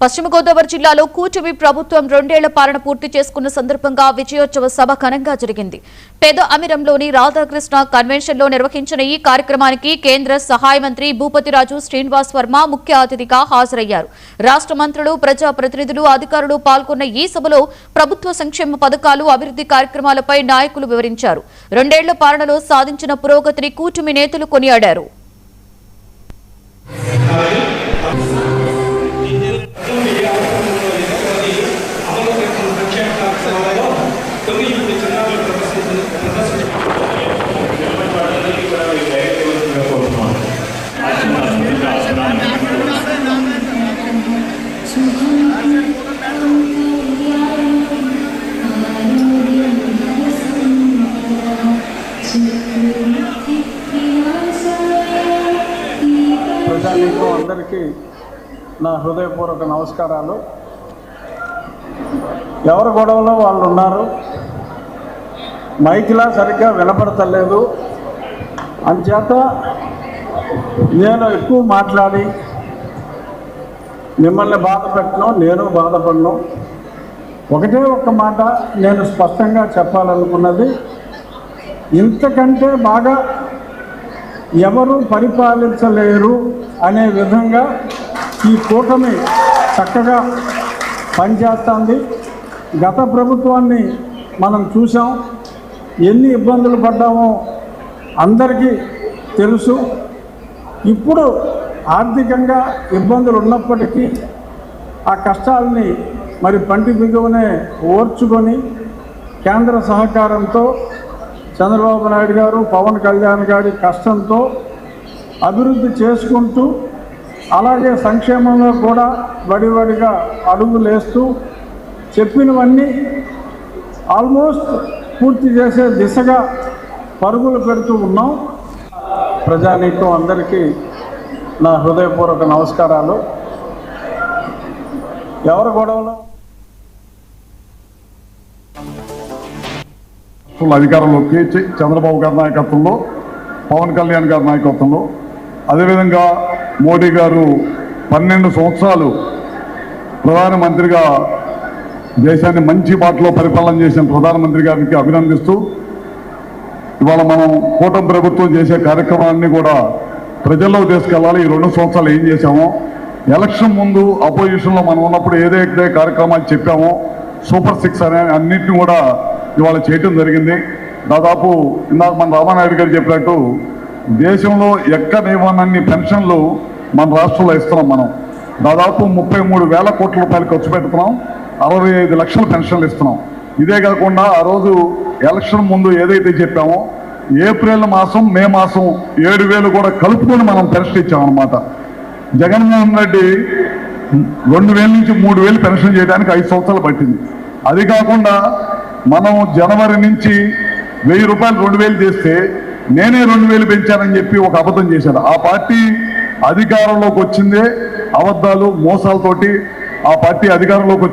పశ్చిమ గోదావరి జిల్లాలో కూటమి ప్రభుత్వం 2 ఏళ్ల పాలన పూర్తి చేసుకున్న సందర్భంగా విజయోత్సవ సభ ఘనంగా జరిగింది. పెద అమిరంలోని రాధాకృష్ణ కన్వెన్షన్లో నిర్వహించిన ఈ కార్యక్రమానికి కేంద్ర సహాయ మంత్రి భూపతిరాజు శ్రీనివాస్ వర్మ ముఖ్య అతిథిగా హాజరయ్యారు. రాష్ట్ర మంత్రులు, ప్రజా ప్రతినిధులు, అధికారులు పాల్గొన్న ఈ సభలో ప్రభుత్వ సంక్షేమ పథకాలు, అభివృద్ధి కార్యక్రమాలపై నాయకులు వివరించారు. 2 ఏళ్ల పాలనలో సాధించిన పురోగతిని కూటమి నేతలు కొనియాడారు. ప్రజానీకం అందరికీ నా హృదయపూర్వక నమస్కారాలు. ఎవరి గొడవలో వాళ్ళు ఉన్నారు, మైకిలా సరిగ్గా వినపడతలేదు. అంచేత నేను ఎక్కువ మాట్లాడి మిమ్మల్ని బాధ పెట్టను, నేను బాధపడను. ఒకటే ఒక్క మాట నేను స్పష్టంగా చెప్పాలనుకున్నది, ఇంతకంటే బాగా ఎవరు పరిపాలించలేరు అనే విధంగా ఈ కూటమి చక్కగా పనిచేస్తుంది. గత ప్రభుత్వాన్ని మనం చూసాం, ఎన్ని ఇబ్బందులు పడ్డామో అందరికీ తెలుసు. ఇప్పుడు ఆర్థికంగా ఇబ్బందులు ఉన్నప్పటికీ ఆ కష్టాలని మరి పంటి బిగువనే ఓర్చుకొని కేంద్ర సహకారంతో చంద్రబాబు నాయుడు గారు, పవన్ కళ్యాణ్ గారి కష్టంతో అభివృద్ధి చేసుకుంటూ, అలాగే సంక్షేమంలో కూడా వడివడిగా అడుగులేస్తూ చెప్పినవన్నీ ఆల్మోస్ట్ పూర్తి చేసే దిశగా పరుగులు పెడుతూ ఉన్నాం. ప్రజానీకం అందరికీ నా హృదయపూర్వక నమస్కారాలు. ఎవరి గొడవలో అధికారంలోకి చంద్రబాబు గారి నాయకత్వంలో, పవన్ కళ్యాణ్ గారి నాయకత్వంలో, అదేవిధంగా మోడీ గారు 12 సంవత్సరాలు ప్రధానమంత్రిగా దేశాన్ని మంచి బాటలో పరిపాలన చేసిన ప్రధానమంత్రి గారికి అభినందిస్తూ, ఇవాళ మనం కూటమి ప్రభుత్వం చేసే కార్యక్రమాన్ని కూడా ప్రజల్లో తీసుకెళ్ళాలి. ఈ 2 సంవత్సరాలు ఏం చేశామో, ఎలక్షన్ ముందు అపోజిషన్లో మనం ఉన్నప్పుడు ఏదైతే కార్యక్రమాలు చెప్పామో, సూపర్ 6 అనే అన్నింటినీ కూడా ఇవాళ చేయటం జరిగింది. దాదాపు ఇందాక మన రామానాయుడు గారు చెప్పినట్టు దేశంలో ఎక్కనివ్వనన్ని పెన్షన్లు మన రాష్ట్రంలో ఇస్తున్నాం. మనం దాదాపు 33,000 కోట్ల రూపాయలు ఖర్చు పెడుతున్నాం, 65 లక్షల పెన్షన్లు ఇస్తున్నాం. ఇదే కాకుండా ఆ రోజు ఎలక్షన్ ముందు ఏదైతే చెప్పామో, ఏప్రిల్ మాసం, మే మాసం 7,000 కూడా కలుపుకొని మనం పెన్షన్ ఇచ్చామన్నమాట. జగన్మోహన్ రెడ్డి 2,000 నుంచి 3,000 పెన్షన్ చేయడానికి 5 సంవత్సరాలు పట్టింది. అది కాకుండా మనం జనవరి నుంచి 1,000 రూపాయలు 2,000 చేస్తే నేనే 2,000 పెంచానని చెప్పి ఒక అబద్ధం చేశాడు. ఆ పార్టీ అధికారంలోకి వచ్చిందే అబద్ధాలు, మోసాలతోటి ఆ పార్టీ అధికారంలోకి